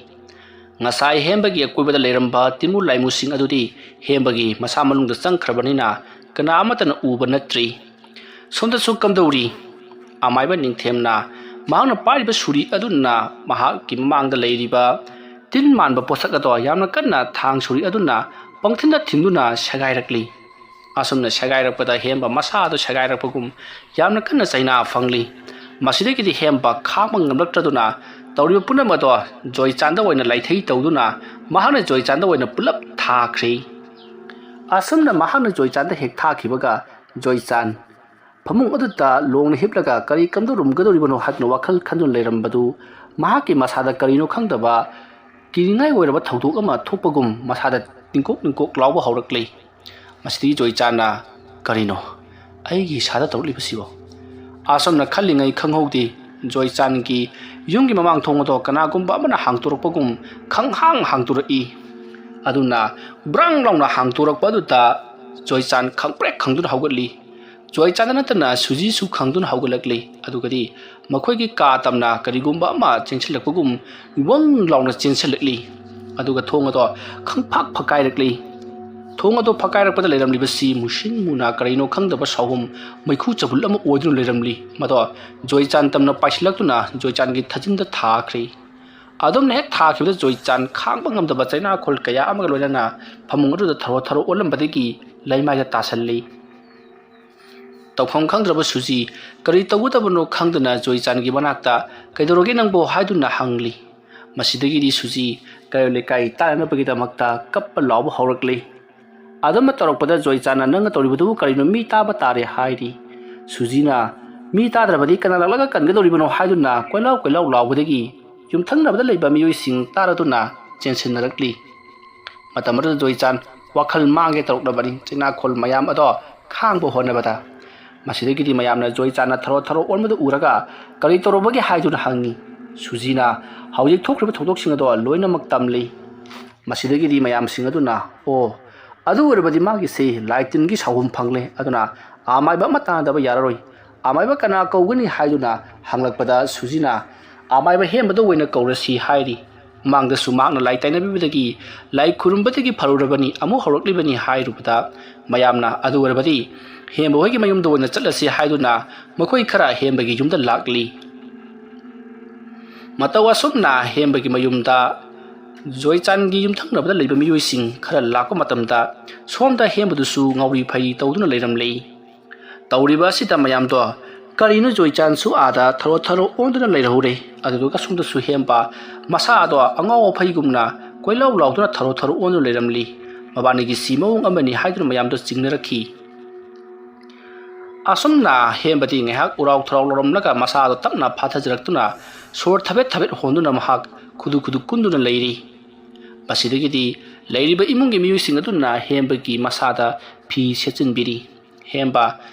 ꯉꯁꯥꯏ ꯍꯦꯝꯕꯒꯤ ꯑꯀꯣꯏꯕꯗ ꯂꯩꯔꯝꯕ ꯇꯤꯃꯨ ꯂꯩꯃꯨꯁꯤꯡ ꯑꯗꯨꯗꯤ ꯍꯦꯝꯕꯒꯤ ꯃꯁꯥ ꯃꯅꯨꯡꯗ ꯆꯪꯈ꯭ꯔꯕꯅꯤꯅ ꯀꯅꯥ ꯑꯃꯠꯇꯅ ꯎꯕ ꯅꯠꯇ꯭ꯔꯤ꯫ ꯁꯣꯝꯗꯁꯨ ꯀꯝꯗꯧꯔꯤ? ꯑꯃꯥꯏꯕ ꯅꯤꯡꯊꯦꯝꯅ ꯃꯍꯥꯛꯅ ꯄꯥꯏꯔꯤꯕ ꯁꯨꯔꯤ ꯑꯗꯨꯅ ꯃꯍꯥꯛꯀꯤ ꯃꯃꯥꯡꯗ ꯂꯩꯔꯤꯕ ꯇꯤꯟ ꯃꯥꯟꯕ ꯄꯣꯠꯁꯛ ꯑꯗꯣ ꯌꯥꯝꯅ ꯀꯟꯅ ꯊꯥꯡ ꯁꯨꯔꯤ ꯑꯗꯨꯅ ꯄꯪꯊꯤꯟꯗ ꯊꯤꯟꯗꯨꯅ ꯁꯦꯒꯥꯏꯔꯛꯂꯤ꯫ ꯑꯁꯨꯝꯅ ꯁꯦꯒꯥꯏꯔꯛꯄꯗ ꯍꯦꯝꯕ ꯃꯁꯥ ꯑꯗꯨ ꯁꯦꯒꯥꯏꯔꯛꯄꯒꯨꯝ ꯌꯥꯝꯅ ꯀꯟꯅ ꯆꯩꯅꯥ ꯐꯪꯂꯤ꯫ ꯃꯁꯤꯗꯒꯤꯗꯤ ꯍꯦꯝꯕ ꯈꯥꯡꯕ ꯉꯝꯂꯛꯇ꯭ꯔꯗꯨꯅ ꯇꯧꯔꯤꯕ ꯄꯨꯝꯅꯃꯛ ꯑꯗꯣ ꯖꯣꯏꯆꯥꯟꯗ ꯑꯣꯏꯅ ꯂꯥꯏꯊꯩ ꯇꯧꯗꯨꯅ ꯃꯍꯥꯛꯅ ꯖꯣꯏꯆꯥꯟꯗ ꯑꯣꯏꯅ ꯄꯨꯂꯞ ꯊꯥꯈ꯭ꯔꯦ꯫ ꯑꯁꯨꯝꯅ ꯃꯍꯥꯛꯅ ꯖꯣꯏꯆꯥꯟꯗ ꯍꯦꯛ ꯊꯥꯈꯤꯕꯒ ꯖꯣꯏꯆꯥꯟ ꯐꯃꯨꯡ ꯑꯗꯨꯗ ꯂꯣꯡꯅ ꯍꯤꯞꯂꯒ ꯀꯔꯤ ꯀꯝꯗꯧꯔꯝꯒꯗꯧꯔꯤꯕꯅꯣ ꯍꯥꯏꯗꯨꯅ ꯋꯥꯈꯜ ꯈꯟꯗꯨꯅ ꯂꯩꯔꯝꯕꯗꯨ ꯃꯍꯥꯛꯀꯤ ꯃꯁꯥꯗ ꯀꯔꯤꯅꯣ ꯈꯪꯗꯕ ꯀꯤꯅꯤꯡꯉꯥꯏ ꯑꯣꯏꯔꯕ ꯊꯧꯗꯣꯛ ꯑꯃ ꯊꯣꯛꯄꯒꯨꯝ ꯃꯁꯥꯗ ꯅꯤꯡꯀꯣꯛ ꯂꯥꯎꯕ ꯍꯧꯔꯛꯂꯤ꯫ ꯃꯁꯤꯗꯒꯤ ꯖꯣꯏꯆꯥꯟꯅ ꯀꯔꯤꯅꯣ ꯑꯩꯒꯤ ꯏꯁꯥꯗ ꯇꯧꯔꯛꯂꯤꯕꯁꯤꯕꯣ? ꯑꯁꯨꯝꯅ ꯈꯜꯂꯤꯉꯩ ꯈꯪꯍꯧꯗꯦ ꯖꯣꯏꯆꯥꯟꯒꯤ ꯌꯨꯝꯒꯤ ꯃꯃꯥꯡ ꯊꯣꯡ ꯑꯗꯣ ꯀꯅꯥꯒꯨꯝꯕ ꯑꯃꯅ ꯍꯥꯡꯇꯣꯔꯛꯄꯒꯨꯝ ꯍꯥꯡꯇꯣꯔꯛꯏ꯫ ꯑꯗꯨꯅ ꯕ꯭ꯔꯪ ꯂꯥꯎꯅ ꯍꯥꯡꯇꯣꯔꯛꯄ ꯑꯗꯨꯗ ꯖꯣꯏꯆꯥꯟ ꯈꯪꯄ꯭ꯔꯦꯛ ꯈꯪꯗꯨꯅ ꯍꯧꯒꯠꯂꯤ꯫ ꯖꯣꯏꯆꯥꯟꯗ ꯅꯠꯇꯅ ꯁꯨꯖꯤꯁꯨ ꯈꯪꯗꯨꯅ ꯍꯧꯒꯠꯂꯛꯂꯤ꯫ ꯑꯗꯨꯒꯗꯤ ꯃꯈꯣꯏꯒꯤ ꯀꯥ ꯇꯝꯅ ꯀꯔꯤꯒꯨꯝꯕ ꯑꯃ ꯆꯦꯟꯁꯤꯜꯂꯛꯄꯒꯨꯝ ꯋꯪ ꯂꯥꯎꯅ ꯆꯦꯟꯁꯤꯜꯂꯛꯂꯤ꯫ ꯑꯗꯨꯒ ꯊꯣꯡ ꯑꯗꯣ ꯐꯛꯀꯥꯏꯔꯛꯂꯤ꯫ ꯊꯣꯡ ꯑꯗꯣ ꯐꯛꯀꯥꯏꯔꯛꯄꯗ ꯂꯩꯔꯝꯂꯤꯕꯁꯤ ꯃꯨꯁꯤꯟ ꯃꯨꯅ ꯀꯔꯤꯅꯣ ꯈꯪꯗꯕ ꯁꯥꯎꯍꯨꯝ ꯃꯩꯈꯨ ꯆꯕꯨꯜ ꯑꯃ ꯑꯣꯏꯗꯨꯅ ꯂꯩꯔꯝꯂꯤ꯫ ꯃꯗꯣ ꯖꯣꯏꯆꯥꯟ ꯇꯝꯅ ꯄꯥꯏꯁꯤꯜꯂꯛꯇꯨꯅ ꯖꯣꯏꯆꯥꯟꯒꯤ ꯊꯥꯖꯤꯟꯗ ꯊꯥꯈ꯭ꯔꯦ꯫ ꯑꯗꯨꯝꯅ ꯍꯦꯛ ꯊꯥꯈꯤꯕꯗ ꯖꯣꯏꯆꯥꯟ ꯈꯥꯡꯕ ꯉꯝꯗꯕ ꯆꯩꯅꯥꯈꯣꯜ ꯀꯌꯥ ꯑꯃꯒ ꯂꯣꯏꯅꯅ ꯐꯃꯨꯡ ꯑꯗꯨꯗ ꯊꯔꯣ ꯑꯣꯜꯂꯝꯕꯗꯒꯤ ꯂꯩꯃꯥꯏꯗ ꯇꯥꯁꯜꯂꯤ꯫ ꯇꯧꯐꯝ ꯈꯪꯗ꯭ꯔꯕ ꯁꯨꯖꯤ ꯀꯔꯤ ꯇꯧꯒꯗꯕꯅꯣ ꯈꯪꯗꯅ ꯖꯣꯏꯆꯥꯟꯒꯤ ꯃꯅꯥꯛꯇ ꯀꯩꯗꯧꯔꯒꯦ ꯅꯪꯕꯣ ꯍꯥꯏꯗꯨꯅ ꯍꯪꯂꯤ꯫ ꯃꯁꯤꯗꯒꯤꯗꯤ ꯁꯨꯖꯤ ꯀꯩꯔꯣꯜ ꯂꯩꯀꯥꯏ ꯇꯥꯅꯅꯕꯒꯤꯗꯃꯛꯇ ꯀꯞꯄ ꯂꯥꯎꯕ ꯍꯧꯔꯛꯂꯤ꯫ ꯑꯗꯨꯝꯅ ꯇꯧꯔꯛꯄꯗ ꯖꯣꯏꯆꯥꯟꯅ ꯅꯪꯅ ꯇꯧꯔꯤꯕꯗꯨꯕꯨ ꯀꯔꯤꯅꯣ ꯃꯤ ꯇꯥꯕ ꯇꯥꯔꯦ ꯍꯥꯏꯔꯤ꯫ ꯁꯨꯖꯤꯅ ꯃꯤ ꯇꯥꯗ꯭ꯔꯕꯗꯤ ꯀꯅꯥ ꯂꯥꯛꯂꯒ ꯀꯟꯒꯗꯧꯔꯤꯕꯅꯣ ꯍꯥꯏꯗꯨꯅ ꯀꯣꯏꯂꯥꯎ ꯂꯥꯎꯕꯗꯒꯤ ꯌꯨꯝꯊꯪꯅꯕꯗ ꯂꯩꯕ ꯃꯤꯑꯣꯏꯁꯤꯡ ꯇꯥꯔꯗꯨꯅ ꯆꯦꯟꯁꯤꯟꯅꯔꯛꯂꯤ꯫ ꯃꯇꯝ ꯑꯗꯨꯗ ꯖꯣꯏꯆꯥꯟ ꯋꯥꯈꯜ ꯃꯥꯡꯒꯦ ꯇꯧꯔꯛꯂꯕꯅꯤ ꯆꯩꯅꯥꯈꯣꯜ ꯃꯌꯥꯝ ꯑꯗꯣ ꯈꯥꯡꯕ ꯍꯣꯠꯅꯕꯗ꯫ ꯃꯁꯤꯗꯒꯤꯗꯤ ꯃꯌꯥꯝꯅ ꯖꯣꯏꯆꯥꯟꯅ ꯊꯔꯣ ꯑꯣꯟꯕꯗꯨ ꯎꯔꯒ ꯀꯔꯤ ꯇꯧꯔꯨꯕꯒꯦ ꯍꯥꯏꯗꯨꯅ ꯍꯪꯉꯤ꯫ ꯁꯨꯖꯤꯅ ꯍꯧꯖꯤꯛ ꯊꯣꯛꯈ꯭ꯔꯤꯕ ꯊꯧꯗꯣꯛꯁꯤꯡ ꯑꯗꯣ ꯂꯣꯏꯅꯃꯛ ꯇꯝꯂꯤ꯫ ꯃꯁꯤꯗꯒꯤꯗꯤ ꯃꯌꯥꯝꯁꯤꯡ ꯑꯗꯨꯅ ꯑꯣ ꯑꯗꯨ ꯑꯣꯏꯔꯕꯗꯤ ꯃꯥꯒꯤꯁꯤ ꯂꯥꯏꯇꯤꯟꯒꯤ ꯁꯥꯎꯍꯨꯝ ꯐꯪꯂꯦ, ꯑꯗꯨꯅ ꯑꯃꯥꯏꯕ ꯑꯃ ꯇꯥꯟꯅꯗꯕ ꯌꯥꯔꯔꯣꯏ, ꯑꯃꯥꯏꯕ ꯀꯅꯥ ꯀꯧꯒꯅꯤ ꯍꯥꯏꯗꯨꯅ ꯍꯪꯂꯛꯄꯗ ꯁꯨꯖꯤꯅ ꯑꯃꯥꯏꯕ ꯍꯦꯝꯕꯗ ꯑꯣꯏꯅ ꯀꯧꯔꯁꯤ ꯍꯥꯏꯔꯤ꯫ ꯃꯃꯥꯡꯗꯁꯨ ꯃꯍꯥꯛꯅ ꯂꯥꯏ ꯇꯩꯅꯕꯤꯕꯗꯒꯤ ꯂꯥꯏ ꯈꯨꯔꯨꯝꯕꯗꯒꯤ ꯐꯔꯨꯔꯕꯅꯤ, ꯑꯃꯨꯛ ꯍꯧꯔꯛꯂꯤꯕꯅꯤ ꯍꯥꯏꯔꯨꯕꯗ ꯃꯌꯥꯝꯅ ꯑꯗꯨ ꯑꯣꯏꯔꯕꯗꯤ ꯍꯦꯝꯕ ꯍꯣꯏꯒꯤ ꯃꯌꯨꯝꯗ ꯑꯣꯏꯅ ꯆꯠꯂꯁꯤ ꯍꯥꯏꯗꯨꯅ ꯃꯈꯣꯏ ꯈꯔ ꯍꯦꯝꯕꯒꯤ ꯌꯨꯝꯗ ꯂꯥꯛꯂꯤ꯫ ꯃꯇꯧ ꯑꯁꯨꯝꯅ ꯍꯦꯝꯕꯒꯤ ꯃꯌꯨꯝꯗ ꯖꯣꯏꯆꯥꯟꯒꯤ ꯌꯨꯝꯊꯪꯅꯕꯗ ꯂꯩꯕ ꯃꯤꯑꯣꯏꯁꯤꯡ ꯈꯔ ꯂꯥꯛꯄ ꯃꯇꯝꯗ ꯁꯣꯝꯗ ꯍꯦꯝꯕꯗꯨꯁꯨ ꯉꯥꯎꯔꯤ ꯐꯩ ꯇꯧꯗꯨꯅ ꯂꯩꯔꯝꯂꯤ꯫ ꯇꯧꯔꯤꯕ ꯑꯁꯤꯗ ꯃꯌꯥꯝꯗꯣ ꯀꯔꯤꯅꯣ ꯖꯣꯏꯆꯥꯟꯁꯨ ꯑꯥꯗ ꯊꯔꯣ ꯑꯣꯟꯗꯨꯅ ꯂꯩꯔꯍꯧꯔꯦ, ꯑꯗꯨꯗꯨꯒ ꯁꯣꯝꯗꯁꯨ ꯍꯦꯝꯕ ꯃꯁꯥ ꯑꯗꯣ ꯑꯉꯥꯎ ꯑꯐꯩꯒꯨꯝꯅ ꯀꯣꯏꯂꯥꯎ ꯂꯥꯎꯗꯨꯅ ꯊꯔꯣ ꯑꯣꯟꯗꯨꯅ ꯂꯩꯔꯝꯂꯤ꯫ ꯃꯕꯥꯅꯤꯒꯤꯁꯤ ꯃꯑꯣꯡ ꯑꯃꯅꯤ ꯍꯥꯏꯗꯨꯅ ꯃꯌꯥꯝꯗꯣ ꯆꯤꯡꯅꯔꯛꯈꯤ꯫ ꯑꯁꯨꯝꯅ ꯍꯦꯝꯕꯗꯤ ꯉꯥꯏꯍꯥꯛ ꯎꯔꯥꯎ ꯊꯔꯥꯎ ꯂꯥꯎꯔꯝꯂꯒ ꯃꯁꯥ ꯑꯗꯣ ꯇꯞꯅ ꯐꯥꯊꯖꯔꯛꯇꯨꯅ ꯁꯣꯔ ꯊꯕꯦꯠ ꯍꯣꯟꯗꯨꯅ ꯃꯍꯥꯛ ꯈꯨꯗꯨ ꯀꯨꯟꯗꯨꯅ ꯂꯩꯔꯤ꯫ ꯃꯁꯤꯗꯒꯤꯗꯤ ꯂꯩꯔꯤꯕ ꯏꯃꯨꯡꯒꯤ ꯃꯤꯑꯣꯏꯁꯤꯡ ꯑꯗꯨꯅ ꯍꯦꯝꯕꯒꯤ ꯃꯁꯥꯗ ꯐꯤ ꯁꯦꯠꯆꯤꯟꯕꯤꯔꯤ꯫ ꯍꯦꯝꯕ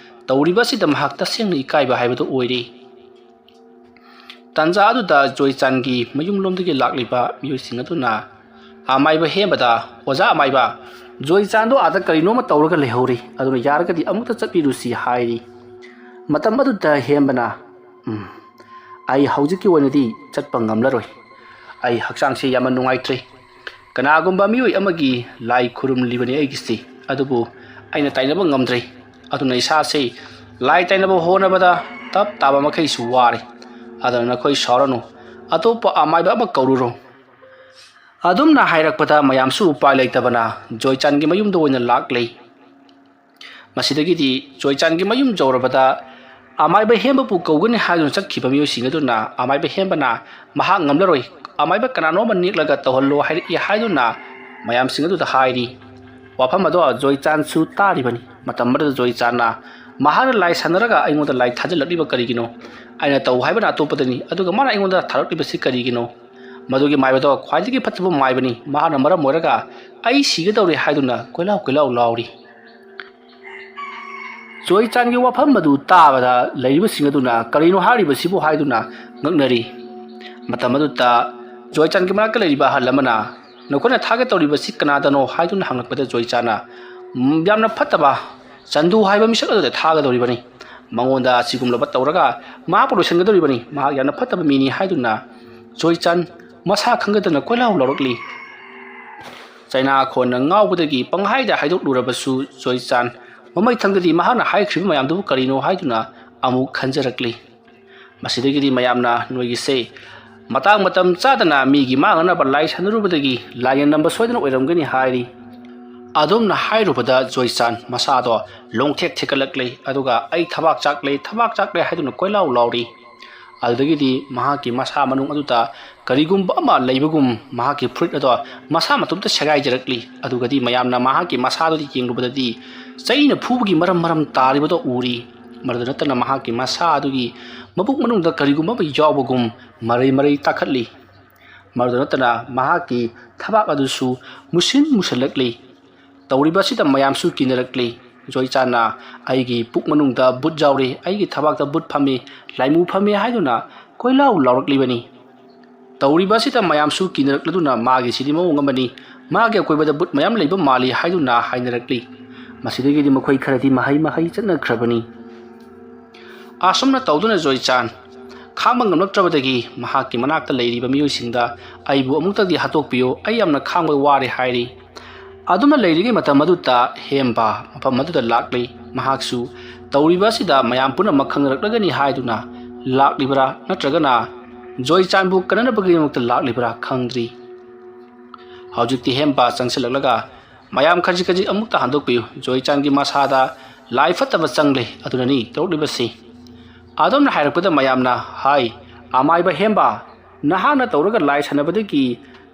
ꯇꯧꯔꯤꯕ ꯑꯁꯤꯗ ꯃꯍꯥꯛ ꯇꯁꯦꯡꯅ ꯏꯀꯥꯏꯕ ꯍꯥꯏꯕꯗꯨ ꯑꯣꯏꯔꯤ꯫ ꯇꯥꯟꯖꯥ ꯑꯗꯨꯗ ꯖꯣꯏꯆꯥꯟꯒꯤ ꯃꯌꯨꯝꯂꯣꯝꯗꯒꯤ ꯂꯥꯛꯂꯤꯕ ꯃꯤꯑꯣꯏꯁꯤꯡ ꯑꯗꯨꯅ ꯑꯃꯥꯏꯕ ꯍꯦꯝꯕꯗ ꯑꯣꯖꯥ ꯑꯃꯥꯏꯕ, ꯖꯣꯏꯆꯥꯟꯗꯣ ꯑꯥꯗ ꯀꯔꯤꯅꯣꯃ ꯇꯧꯔꯒ ꯂꯩꯍꯧꯔꯤ, ꯑꯗꯨꯅ ꯌꯥꯔꯒꯗꯤ ꯑꯃꯨꯛꯇ ꯆꯠꯄꯤꯔꯨꯁꯤ ꯍꯥꯏꯔꯤ꯫ ꯃꯇꯝ ꯑꯗꯨꯗ ꯍꯦꯝꯕꯅ ꯑꯩ ꯍꯧꯖꯤꯛꯀꯤ ꯑꯣꯏꯅꯗꯤ ꯆꯠꯄ ꯉꯝꯂꯔꯣꯏ ꯑꯩ ꯍꯛꯆꯥꯡꯁꯦ ꯌꯥꯝꯅ ꯅꯨꯡꯉꯥꯏꯇ꯭ꯔꯦ ꯀꯅꯥꯒꯨꯝꯕ ꯃꯤꯑꯣꯏ ꯑꯃꯒꯤ ꯂꯥꯏ ꯈꯨꯔꯨꯝꯂꯤꯕꯅꯤ ꯑꯩꯒꯤꯁꯤ ꯑꯗꯨꯕꯨ ꯑꯩꯅ ꯇꯥꯏꯅꯕ ꯉꯝꯗ꯭ꯔꯦ ꯑꯗꯨꯅ ꯏꯁꯥꯁꯦ ꯂꯥꯏ ꯇꯥꯏꯅꯕ ꯍꯣꯠꯅꯕꯗ ꯇꯞ ꯇꯥꯕ ꯃꯈꯩꯁꯨ ꯋꯥꯔꯦ ꯑꯗꯨꯅ ꯅꯈꯣꯏ ꯁꯥꯎꯔꯅꯨ ꯑꯇꯣꯞꯄ ꯑꯃꯥꯏꯕ ꯑꯃ ꯀꯧꯔꯨꯔꯣ ꯑꯗꯨꯝꯅ ꯍꯥꯏꯔꯛꯄꯗ ꯃꯌꯥꯝꯁꯨ ꯎꯄꯥꯏ ꯂꯩꯇꯕꯅ ꯖꯣꯏꯆꯥꯟꯒꯤ ꯃꯌꯨꯝꯗ ꯑꯣꯏꯅ ꯂꯥꯛꯂꯦ ꯃꯁꯤꯗꯒꯤꯗꯤ ꯖꯣꯏꯆꯥꯟꯒꯤ ꯃꯌꯨꯝ ꯌꯧꯔꯕꯗ ꯑꯃꯥꯏꯕ ꯍꯦꯝꯕꯕꯨ ꯀꯧꯒꯅꯤ ꯍꯥꯏꯗꯨꯅ ꯆꯠꯈꯤꯕ ꯃꯤꯑꯣꯏꯁꯤꯡ ꯑꯗꯨꯅ ꯑꯃꯥꯏꯕ ꯍꯦꯝꯕꯅ ꯃꯍꯥꯛ ꯉꯝꯂꯔꯣꯏ ꯑꯃꯥꯏꯕ ꯀꯅꯥꯅꯣꯝꯃ ꯅꯦꯛꯂꯒ ꯇꯧꯍꯜꯂꯣ ꯍꯥꯏꯔꯛꯏ ꯍꯥꯏꯗꯨꯅ ꯃꯌꯥꯝꯁꯤꯡ ꯑꯗꯨꯗ ꯍꯥꯏꯔꯤ ꯋꯥꯐꯝ ꯑꯗꯣ ꯖꯣꯏꯆꯥꯟꯁꯨ ꯇꯥꯔꯤꯕꯅꯤ ꯃꯇꯝ ꯑꯗꯨꯗ ꯖꯣꯏꯆꯥꯟꯅ ꯃꯍꯥꯛꯅ ꯂꯥꯏ ꯁꯥꯟꯅꯔꯒ ꯑꯩꯉꯣꯟꯗ ꯂꯥꯏ ꯊꯥꯖꯤꯜꯂꯛꯂꯤꯕ ꯀꯔꯤꯒꯤꯅꯣ ꯑꯩꯅ ꯇꯧ ꯍꯥꯏꯕꯅ ꯑꯇꯣꯞꯄꯗꯅꯤ ꯑꯗꯨꯒ ꯃꯥꯅ ꯑꯩꯉꯣꯟꯗ ꯊꯥꯔꯛꯂꯤꯕꯁꯤ ꯀꯔꯤꯒꯤꯅꯣ ꯃꯗꯨꯒꯤ ꯃꯥꯏꯕꯗꯣ ꯈ꯭ꯋꯥꯏꯗꯒꯤ ꯐꯠꯇꯕ ꯃꯥꯏꯕꯅꯤ ꯃꯍꯥꯛꯅ ꯃꯔꯝ ꯑꯣꯏꯔꯒ ꯑꯩ ꯁꯤꯒꯗꯧꯔꯦ ꯍꯥꯏꯗꯨꯅ ꯀꯣꯏꯂꯥꯎ ꯂꯥꯎꯔꯤ ꯖꯣꯏꯆꯥꯟꯒꯤ ꯋꯥꯐꯝ ꯑꯗꯨ ꯇꯥꯕꯗ ꯂꯩꯔꯤꯕꯁꯤꯡ ꯑꯗꯨꯅ ꯀꯔꯤꯅꯣ ꯍꯥꯏꯔꯤꯕꯁꯤꯕꯨ ꯍꯥꯏꯗꯨꯅ ꯉꯛꯅꯔꯤ ꯃꯇꯝ ꯑꯗꯨꯗ ꯖꯣꯏꯆꯥꯟꯒꯤ ꯃꯅꯥꯛꯇ ꯂꯩꯔꯤꯕ ꯑꯍꯜ ꯑꯃꯅ ꯅꯈꯣꯏꯅ ꯊꯥꯒꯠꯇꯧꯔꯤꯕꯁꯤ ꯀꯅꯥꯗꯅꯣ ꯍꯥꯏꯗꯨꯅ ꯍꯪꯂꯛꯄꯗ ꯖꯣꯏꯆꯥꯟꯅ ꯌꯥꯝꯅ ꯐꯠꯇꯕ ꯆꯟꯗꯨ ꯍꯥꯏꯕ ꯃꯤꯁꯛ ꯑꯗꯨꯗ ꯊꯥꯒꯗꯧꯔꯤꯕꯅꯤ ꯃꯉꯣꯟꯗ ꯑꯁꯤꯒꯨꯝꯂꯕ ꯇꯧꯔꯒ ꯃꯍꯥꯛꯄꯨ ꯂꯣꯏꯁꯤꯟꯒꯗꯧꯔꯤꯕꯅꯤ ꯃꯍꯥꯛ ꯌꯥꯝꯅ ꯐꯠꯇꯕ ꯃꯤꯅꯤ ꯍꯥꯏꯗꯨꯅ ꯖꯣꯏꯆꯥꯟ ꯃꯁꯥ ꯈꯪꯒꯗꯅ ꯀꯣꯏꯂꯥꯎ ꯂꯥꯎꯔꯛꯂꯤ ꯆꯩꯅꯥꯈꯣꯟꯅ ꯉꯥꯎꯕꯗꯒꯤ ꯄꯪꯍꯥꯏꯗ ꯍꯥꯏꯗꯣꯛꯂꯨꯔꯕꯁꯨ ꯖꯣꯏꯆꯥꯟ ꯃꯃꯩꯊꯪꯗꯗꯤ ꯃꯍꯥꯛꯅ ꯍꯥꯏꯈ꯭ꯔꯤꯕ ꯃꯌꯥꯝꯗꯨꯕꯨ ꯀꯔꯤꯅꯣ ꯍꯥꯏꯗꯨꯅ ꯑꯃꯨꯛ ꯈꯟꯖꯔꯛꯂꯤ ꯃꯁꯤꯗꯒꯤꯗꯤ ꯃꯌꯥꯝꯅ ꯅꯣꯏꯒꯤꯁꯦ ꯃꯇꯥꯡ ꯃꯇꯝ ꯆꯥꯗꯅ ꯃꯤꯒꯤ ꯃꯥꯡꯅꯅꯕ ꯂꯥꯏ ꯁꯥꯟꯅꯔꯨꯕꯗꯒꯤ ꯂꯥꯏꯌꯦꯟ ꯅꯝꯕ ꯁꯣꯏꯗꯅ ꯑꯣꯏꯔꯝꯒꯅꯤ ꯍꯥꯏꯔꯤ ꯑꯗꯨꯝꯅ ꯍꯥꯏꯔꯨꯕꯗ ꯖꯣꯏꯆꯥꯟ ꯃꯁꯥꯗꯣ ꯂꯣꯡꯊꯦꯛ ꯊꯦꯛꯀꯠꯂꯛꯂꯦ ꯑꯗꯨꯒ ꯑꯩ ꯊꯕꯥꯛ ꯆꯥꯛꯂꯦ ꯍꯥꯏꯗꯨꯅ ꯀꯣꯏꯂꯥꯎ ꯂꯥꯎꯔꯤ ꯑꯗꯨꯗꯒꯤꯗꯤ ꯃꯍꯥꯛꯀꯤ ꯃꯁꯥ ꯃꯅꯨꯡ ꯑꯗꯨꯗ ꯀꯔꯤꯒꯨꯝꯕ ꯑꯃ ꯂꯩꯕꯒꯨꯝ ꯃꯍꯥꯛꯀꯤ ꯐꯨꯔꯤꯠ ꯑꯗꯣ ꯃꯁꯥ ꯃꯇꯣꯝꯇ ꯁꯦꯒꯥꯏꯖꯔꯛꯂꯤ ꯑꯗꯨꯒꯗꯤ ꯃꯌꯥꯝꯅ ꯃꯍꯥꯛꯀꯤ ꯃꯁꯥꯗꯨꯗ ꯌꯦꯡꯂꯨꯕꯗꯗꯤ ꯆꯩꯅ ꯐꯨꯕꯒꯤ ꯃꯔꯝ ꯇꯥꯔꯤꯕꯗꯣ ꯎꯔꯤ ꯃꯗꯨ ꯅꯠꯇꯅ ꯃꯍꯥꯛꯀꯤ ꯃꯁꯥ ꯑꯗꯨꯒꯤ ꯃꯕꯨꯛ ꯃꯅꯨꯡꯗ ꯀꯔꯤꯒꯨꯝꯕ ꯑꯃ ꯌꯥꯎꯕꯒꯨꯝ ꯃꯔꯩ ꯇꯥꯈꯠꯂꯤ ꯃꯗꯨ ꯅꯠꯇꯅ ꯃꯍꯥꯛꯀꯤ ꯊꯕꯥꯛ ꯑꯗꯨꯁꯨ ꯃꯨꯁꯤꯜꯂꯛꯂꯤ ꯇꯧꯔꯤꯕ ꯑꯁꯤꯗ ꯃꯌꯥꯝꯁꯨ ꯀꯤꯅꯔꯛꯂꯤ ꯖꯣꯏꯆꯥꯟꯅ ꯑꯩꯒꯤ ꯄꯨꯛ ꯃꯅꯨꯡꯗ ꯕꯨꯠ ꯌꯥꯎꯔꯦ ꯑꯩꯒꯤ ꯊꯕꯥꯛꯇ ꯕꯨꯠ ꯐꯝꯃꯤ ꯂꯥꯏꯃꯨ ꯐꯝꯃꯤ ꯍꯥꯏꯗꯨꯅ ꯀꯣꯏꯂꯥꯎ ꯂꯥꯎꯔꯛꯂꯤꯕꯅꯤ ꯇꯧꯔꯤꯕ ꯑꯁꯤꯗ ꯃꯌꯥꯝꯁꯨ ꯀꯤꯅꯔꯛꯂꯗꯨꯅ ꯃꯥꯒꯤꯁꯤꯗꯤ ꯃꯑꯣꯡ ꯑꯃꯅꯤ ꯃꯥꯒꯤ ꯑꯀꯣꯏꯕꯗ ꯕꯨꯠ ꯃꯌꯥꯝ ꯂꯩꯕ ꯃꯥꯜꯂꯤ ꯍꯥꯏꯗꯨꯅ ꯍꯥꯏꯅꯔꯛꯂꯤ ꯃꯁꯤꯗꯒꯤꯗꯤ ꯃꯈꯣꯏ ꯈꯔꯗꯤ ꯃꯍꯩ ꯆꯠꯅꯈ꯭ꯔꯕꯅꯤ ꯑꯁꯨꯝꯅ ꯇꯧꯗꯨꯅ ꯖꯣꯏꯆꯥꯟ ꯈꯥꯡꯕ ꯉꯝꯂꯛꯇ꯭ꯔꯕꯗꯒꯤ ꯃꯍꯥꯛꯀꯤ ꯃꯅꯥꯛꯇ ꯂꯩꯔꯤꯕ ꯃꯤꯑꯣꯏꯁꯤꯡꯗ ꯑꯩꯕꯨ ꯑꯃꯨꯛꯇꯪꯗꯤ ꯍꯥꯠꯇꯣꯛꯄꯤꯌꯨ ꯑꯩ ꯌꯥꯝꯅ ꯈꯥꯡꯕ ꯋꯥꯔꯦ ꯍꯥꯏꯔꯤ ꯑꯗꯨꯝꯅ ꯂꯩꯔꯤꯉꯩ ꯃꯇꯝ ꯑꯗꯨꯗ ꯍꯦꯝꯕ ꯃꯐꯝ ꯑꯗꯨꯗ ꯂꯥꯛꯂꯤ ꯃꯍꯥꯛꯁꯨ ꯇꯧꯔꯤꯕ ꯑꯁꯤꯗ ꯃꯌꯥꯝ ꯄꯨꯝꯅꯃꯛ ꯈꯪꯅꯔꯛꯂꯒꯅꯤ ꯍꯥꯏꯗꯨꯅ ꯂꯥꯛꯂꯤꯕ꯭ꯔꯥ ꯅꯠꯇ꯭ꯔꯒꯅ ꯖꯣꯏꯆꯥꯟꯕꯨ ꯀꯟꯅꯅꯕꯒꯤꯗꯃꯛꯇ ꯂꯥꯛꯂꯤꯕ꯭ꯔꯥ ꯈꯪꯗ꯭ꯔꯤ ꯍꯧꯖꯤꯛꯇꯤ ꯍꯦꯝꯕ ꯆꯪꯁꯤꯜꯂꯛꯂꯒ ꯃꯌꯥꯝ ꯈꯖꯤꯛ ꯑꯃꯨꯛꯇ ꯍꯟꯗꯣꯛꯄꯤꯌꯨ ꯖꯣꯏꯆꯥꯟꯒꯤ ꯃꯁꯥꯗ ꯂꯥꯏ ꯐꯠꯇꯕ ꯆꯪꯂꯦ ꯑꯗꯨꯅꯅꯤ ꯇꯧꯔꯛꯂꯤꯕꯁꯤ ꯑꯗꯨꯝꯅ ꯍꯥꯏꯔꯛꯄꯗ ꯃꯌꯥꯝꯅ ꯍꯥꯏ ꯑꯃꯥꯏꯕ ꯍꯦꯝꯕ ꯅꯍꯥꯛꯅ ꯇꯧꯔꯒ ꯂꯥꯏ ꯁꯥꯟꯅꯕꯗꯒꯤ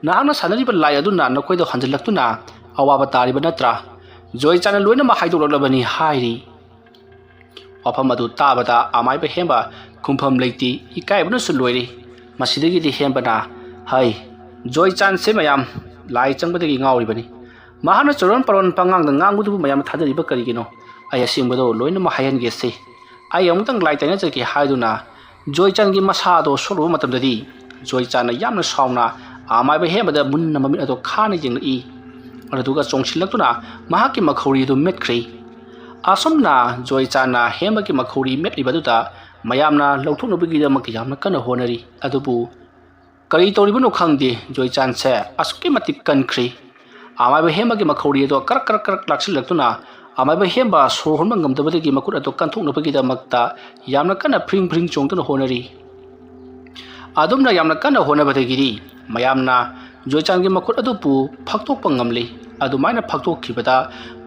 ꯅꯍꯥꯛꯅ ꯁꯥꯟꯅꯔꯤꯕ ꯂꯥꯏ ꯑꯗꯨꯅ ꯅꯈꯣꯏꯗ ꯍꯟꯖꯤꯜꯂꯛꯇꯨꯅ ꯑꯋꯥꯕ ꯇꯥꯔꯤꯕ ꯅꯠꯇ꯭ꯔꯥ ꯖꯣꯏꯆꯥꯟꯅ ꯂꯣꯏꯅꯃꯛ ꯍꯥꯏꯗꯣꯛꯂꯛꯂꯕꯅꯤ ꯍꯥꯏꯔꯤ ꯋꯥꯐꯝ ꯑꯗꯨ ꯇꯥꯕꯗ ꯑꯃꯥꯏꯕ ꯍꯦꯝꯕ ꯈꯨꯝꯐꯝ ꯂꯩꯇꯦ ꯏꯀꯥꯏꯕꯅꯁꯨ ꯂꯣꯏꯔꯤ ꯃꯁꯤꯗꯒꯤꯗꯤ ꯍꯦꯝꯕꯅ ꯍꯩ ꯖꯣꯏꯆꯥꯟꯁꯦ ꯃꯌꯥꯝ ꯂꯥꯏ ꯆꯪꯕꯗꯒꯤ ꯉꯥꯎꯔꯤꯕꯅꯤ ꯃꯍꯥꯛꯅ ꯆꯨꯔꯣꯟ ꯄꯔꯣꯟ ꯄꯉꯥꯡꯗ ꯉꯥꯡꯕꯗꯨꯕꯨ ꯃꯌꯥꯝꯅ ꯊꯥꯖꯔꯤꯕ ꯀꯔꯤꯒꯤꯅꯣ ꯑꯩ ꯑꯁꯦꯡꯕꯗꯣ ꯂꯣꯏꯅꯃꯛ ꯍꯥꯏꯍꯟꯒꯦꯁꯦ ꯑꯩ ꯑꯃꯨꯛꯇꯪ ꯂꯥꯏ ꯇꯥꯏꯅꯖꯒꯦ ꯍꯥꯏꯗꯨꯅ ꯖꯣꯏꯆꯥꯟꯒꯤ ꯃꯁꯥꯗꯣ ꯁꯣꯛꯂꯨꯕ ꯃꯇꯝꯗꯗꯤ ꯖꯣꯏꯆꯥꯟꯅ ꯌꯥꯝꯅ ꯁꯥꯎꯅ ꯑꯃꯥꯏꯕ ꯍꯦꯝꯕꯗ ꯃꯨꯟꯅ ꯃꯃꯤꯠ ꯑꯗꯣ ꯈꯥꯅ ꯌꯦꯡꯂꯛꯏ ꯑꯗꯨꯒ ꯆꯣꯡꯁꯤꯜꯂꯛꯇꯨꯅ ꯃꯍꯥꯛꯀꯤ ꯃꯈꯧꯔꯤ ꯑꯗꯨ ꯃꯦꯠꯈ꯭ꯔꯤ ꯑꯁꯨꯝꯅ ꯖꯣꯏꯆꯥꯟꯅ ꯍꯦꯝꯕꯒꯤ ꯃꯈꯧꯔꯤ ꯃꯦꯠꯂꯤꯕꯗꯨꯗ ꯃꯌꯥꯝꯅ ꯂꯧꯊꯣꯛꯅꯕꯒꯤꯗꯃꯛ ꯌꯥꯝꯅ ꯀꯟꯅ ꯍꯣꯠꯅꯔꯤ ꯑꯗꯨꯕꯨ ꯀꯔꯤ ꯇꯧꯔꯤꯕꯅꯣ ꯈꯪꯗꯦ ꯖꯣꯏꯆꯥꯟꯁꯦ ꯑꯁꯨꯛꯀꯤ ꯃꯇꯤꯛ ꯀꯟꯈ꯭ꯔꯤ ꯑꯃꯥꯏꯕ ꯍꯦꯝꯕꯒꯤ ꯃꯈꯧꯔꯤ ꯑꯗꯣ ꯀꯔꯛ ꯂꯥꯛꯁꯤꯜꯂꯛꯇꯨꯅ ꯑꯃꯥꯏꯕ ꯍꯦꯝꯕ ꯁꯣꯔ ꯍꯣꯟꯕ ꯉꯝꯗꯕꯗꯒꯤ ꯃꯈꯨꯠ ꯑꯗꯣ ꯀꯟꯊꯣꯛꯅꯕꯒꯤꯗꯃꯛꯇ ꯌꯥꯝꯅ ꯀꯟꯅ ꯐ꯭ꯔꯤꯡ ꯆꯣꯡꯗꯨꯅ ꯍꯣꯠꯅꯔꯤ ꯑꯗꯨꯝꯅ ꯌꯥꯝꯅ ꯀꯟꯅ ꯍꯣꯠꯅꯕꯗꯒꯤꯗꯤ ꯃꯌꯥꯝꯅ ꯖꯣꯏꯆꯥꯟꯒꯤ ꯃꯈꯨꯠ ꯑꯗꯨꯕꯨ ꯐꯛꯇꯣꯛꯄ ꯉꯝꯂꯤ ꯑꯗꯨꯃꯥꯏꯅ ꯐꯛꯇꯣꯛꯈꯤꯕꯗ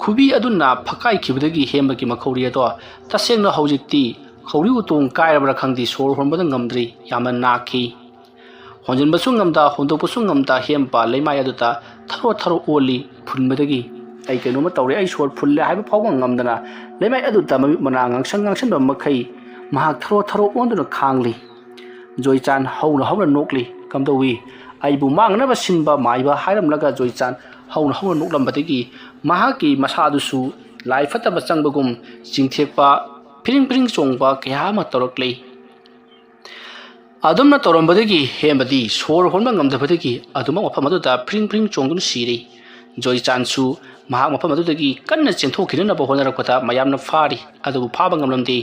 ꯈꯨꯕꯤ ꯑꯗꯨꯅ ꯐꯛꯀꯥꯏꯈꯤꯕꯗꯒꯤ ꯍꯦꯝꯕꯒꯤ ꯃꯈꯧꯔꯤ ꯑꯗꯣ ꯇꯁꯦꯡꯅ ꯍꯧꯖꯤꯛꯇꯤ ꯈꯧꯔꯤ ꯎꯇꯣꯡ ꯀꯥꯏꯔꯕ꯭ꯔꯥ ꯈꯪꯗꯦ ꯁꯣꯔ ꯍꯣꯟꯕꯗ ꯉꯝꯗ꯭ꯔꯤ ꯌꯥꯝꯅ ꯅꯥꯈꯤ ꯍꯣꯟꯖꯤꯟꯕꯁꯨ ꯉꯝꯗ ꯍꯣꯟꯗꯣꯛꯄꯁꯨ ꯉꯝꯗ ꯍꯦꯝꯕ ꯂꯩꯃꯥꯏ ꯑꯗꯨꯗ ꯊꯔꯣ ꯑꯣꯜꯂꯤ ꯐꯨꯟꯕꯗꯒꯤ ꯑꯩ ꯀꯩꯅꯣꯝꯃ ꯇꯧꯔꯦ ꯑꯩ ꯁꯣꯔ ꯐꯨꯜꯂꯦ ꯍꯥꯏꯕ ꯐꯥꯎꯕ ꯉꯝꯗꯅ ꯂꯩꯃꯥꯏ ꯑꯗꯨꯗ ꯃꯃꯤꯠ ꯃꯅꯥ ꯉꯥꯡꯁꯟꯕ ꯃꯈꯩ ꯃꯍꯥꯛ ꯊꯔꯣ ꯑꯣꯟꯗꯨꯅ ꯈꯥꯡꯂꯤ ꯖꯣꯏꯆꯥꯟ ꯍꯧꯅ ꯅꯣꯛꯂꯤ ꯀꯝꯗꯧꯏ ꯑꯩꯕꯨ ꯃꯥꯡꯅꯕ ꯁꯤꯟꯕ ꯃꯥꯏꯕ ꯍꯥꯏꯔꯝꯂꯒ ꯖꯣꯏꯆꯥꯟ ꯍꯧꯅ ꯅꯣꯛꯂꯝꯕꯗꯒꯤ ꯃꯍꯥꯛꯀꯤ ꯃꯁꯥꯗꯨꯁꯨ ꯂꯥꯏ ꯐꯠꯇꯕ ꯆꯪꯕꯒꯨꯝ ꯆꯤꯡꯊꯦꯛꯄ ꯐꯤꯔꯤꯡ ꯆꯣꯡꯕ ꯀꯌꯥ ꯑꯃ ꯇꯧꯔꯛꯂꯤ ꯑꯗꯨꯝꯅ ꯇꯧꯔꯝꯕꯗꯒꯤ ꯍꯦꯝꯕꯗꯤ ꯁꯣꯔ ꯍꯣꯟꯕ ꯉꯝꯗꯕꯗꯒꯤ ꯑꯗꯨꯃꯛ ꯃꯐꯝ ꯑꯗꯨꯗ ꯐꯤꯔꯤꯡ ꯆꯣꯡꯗꯨꯅ ꯁꯤꯔꯤ ꯖꯣꯏꯆꯥꯟꯁꯨ ꯃꯍꯥꯛ ꯃꯐꯝ ꯑꯗꯨꯗꯒꯤ ꯀꯟꯅ ꯆꯦꯟꯊꯣꯛꯈꯤꯅꯅꯕ ꯍꯣꯠꯅꯔꯛꯄꯗ ꯃꯌꯥꯝꯅ ꯐꯥꯔꯤ ꯑꯗꯨꯕꯨ ꯐꯥꯕ ꯉꯝꯂꯝꯗꯦ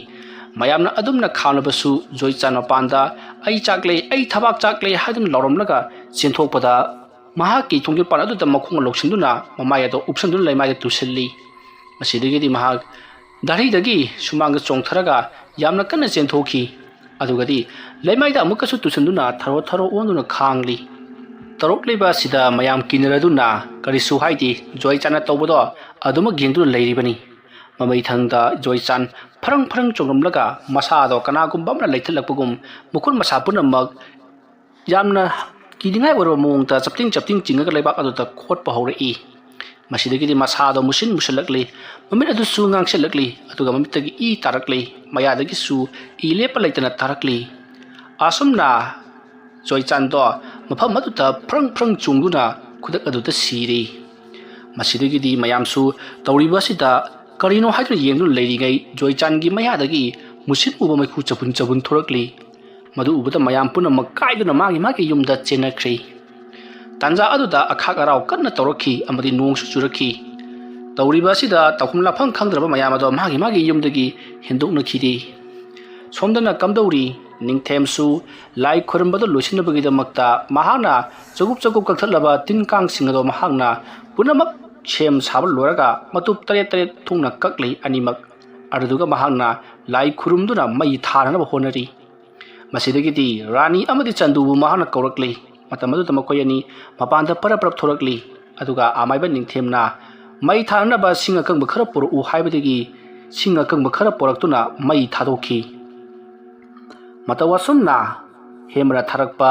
mayamna adumna khaunabsu joichan mapanda ai chakle ai thabak chakle hadun loromlaga chenthokpada mahaki thongjul pan adu da makhung loksinduna mamaya do upsandun laimai tusilli masidagi mahak dari dagi sumanga chongtharaga yamna kana chenthokhi adugadi laimai da amukasu tusanduna tharo tharo onduna khangli tarok leba sida mayam kiniraduna karisu haidi joichana tawbodo aduma gengdu leiribani mamai thangda joichan pharang pharang chongramlaga masado kanagum bamna leithalakpugum mukun masa punamak yamna kidingai waro mongta chapting chingaga leibak adu ta khotpa hore masidagi masado musin musalakli mamit adu su ngangselakli aduga mamitagi tarakli mayadagi su lepa leitana tarakli asumna joichan do mafam maduta phrang chungduna khudak aduta siri masidagi mayam su tawriba sida karino haidra yengdu leirigai joichan gi mayadagi musin uba mai khu chabun thorakli madu ubata mayam puna makaiduna magi yumda chenakri tanja aduda akhak arau kanna torokhi amadi nongsu churakhi tawriba sida takhumla phang khangdraba mayam ado magi yumdagi hindukna khidi somdana kamdawri ningthemsu lai khurambado losinabagi damakta mahana chagup kakthalaba tinkang singado mahangna punamak chem sabal loraga matup tare thungna kakli animak aduga mahangna lai khurumduna mai tharana honari masidagi rani amadi chandu mahana kaurakli matamadu tamakoyani mapanda para thorakli aduga amaiba ningthemna mai tharana ba singa kang bakhara puru u haibadagi singa kang bakhara poraktuna mai thadokhi matawasumna hemra tharakpa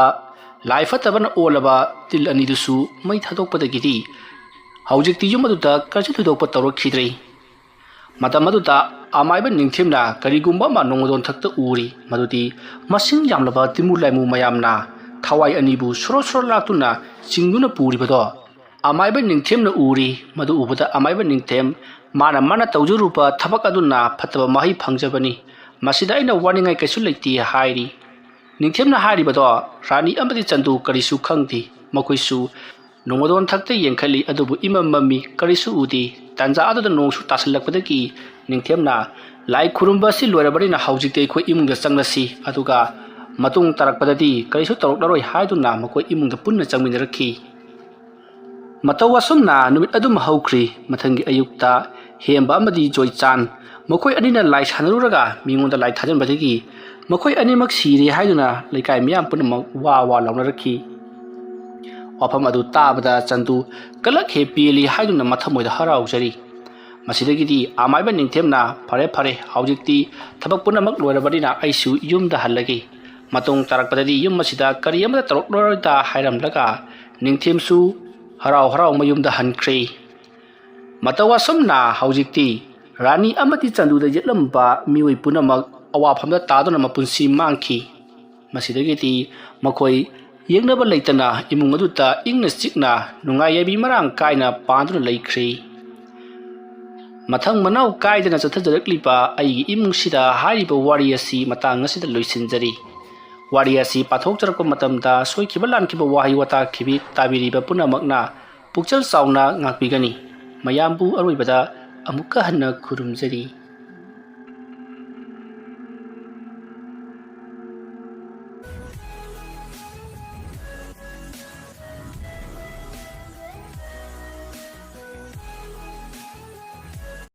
laifatabana olaba til anidusu mai thadokpadagidi haujikti yumaduta kachi thudokpa tawrokhidrei matamaduta amaiba ningthemna karigumba ma nongodon thakta uri madudi masing yamlaba timulaimu mayamna thawai anibu soro laktuna chingduna puribado amaiba ningthemna uri madu ubada amaiba ningthem mana tawjurupa thabak aduna phataba mahi phangjabani masida aina warningai kaisu leiti hairi ningthemna haribado rani amadi chandu karisu khangdi makoisu nongodon thakta yengkhali adubu imamami karisu udi tanja aduda nongsu tasalakpadagi ningthemna lai khurumba si loirabari na haujikte khoi imungda changlasi aduga matung tarakpadadi karisu taroklaroi haiduna makoi imungda punna changminarakhi matawasumna numit adum haukri mathangi ayukta hemba amadi joichan makoi anina lai sanaruraga mingonda lai thajanbadagi makoi animak siri haiduna laikai miyam punna wa launaraki wafam adu tabada chandu kalak hepili haiduna mathamoida haraujari masidagi amaiba ningthemna fare haujikti thabak punamak loirabadina aisu yumda hallagi matung tarakpadadi yum masida kariyamda taroklorida hairamlaga ningthemsu harau mayumda hankre matawasumna haujikti rani amati chanduda yetlamba mioi punamak awafamda taduna mapunsi mangki masidagi makoi yengnaba leitana imung aduta ingna chikna nungai yabi marang kaina panduna laikhre mathang manau kaidana chathajaraklipa ai imung sida hariba wari asi matang asida loisinjari wari asi pathok charakpa matamda soikiba lankiba wahi wata khibi tabiriba punamakna pukchal sauna ngakpigani mayambu aroibada amuka hanna khurumjari